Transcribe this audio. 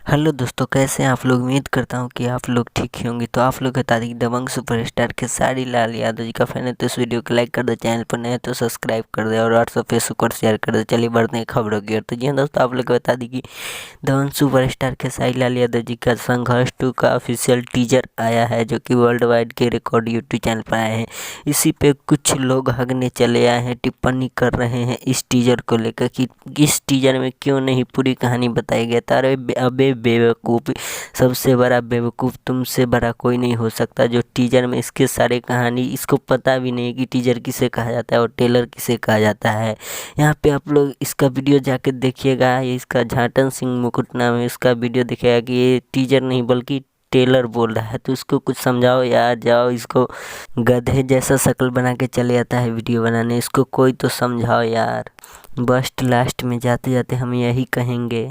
Hello दोस्तों, कैसे हैं आप लोग। उम्मीद करता हूं कि आप लोग ठीक ही होंगे। तो आप लोग बता दें कि दबंग सुपरस्टार खेसारी लाल यादव जी का फैन है तो इस वीडियो को लाइक कर दो, चैनल पर नए हैं तो सब्सक्राइब कर दे और व्हाट्सएप फेसबुक पर शेयर कर दो। चलिए बढ़ते हैं खबरों की ओर। तो जी हाँ दोस्तों, आप लोग को बता दें कि दबंग सुपरस्टार खेसारी लाल यादव जी का संघर्ष 2 का ऑफिशियल टीजर आया है, जो कि वर्ल्ड वाइड के रिकॉर्ड यूट्यूब चैनल पर आए हैं। इसी पे कुछ लोग हगने चले आए हैं, टिप्पणी कर रहे हैं इस टीजर को लेकर कि इस टीजर में क्यों नहीं पूरी कहानी बताई गई। अरे अबे बेवकूफ़, सबसे बड़ा बेवकूफ़ तुमसे बड़ा कोई नहीं हो सकता। जो टीजर में इसके सारे कहानी इसको पता भी नहीं कि टीजर किसे कहा जाता है और टेलर किसे कहा जाता है। यहाँ पे आप लोग इसका वीडियो जाके देखिएगा। ये इसका झाटन सिंह मुकुट नाम है, इसका वीडियो दिखेगा कि ये टीजर नहीं बल्कि टेलर बोल रहा है। तो इसको कुछ समझाओ यार, जाओ इसको गधे जैसा शक्ल बना के चले आता है वीडियो बनाने, इसको कोई तो समझाओ यार। बस लास्ट में जाते जाते हम यही कहेंगे।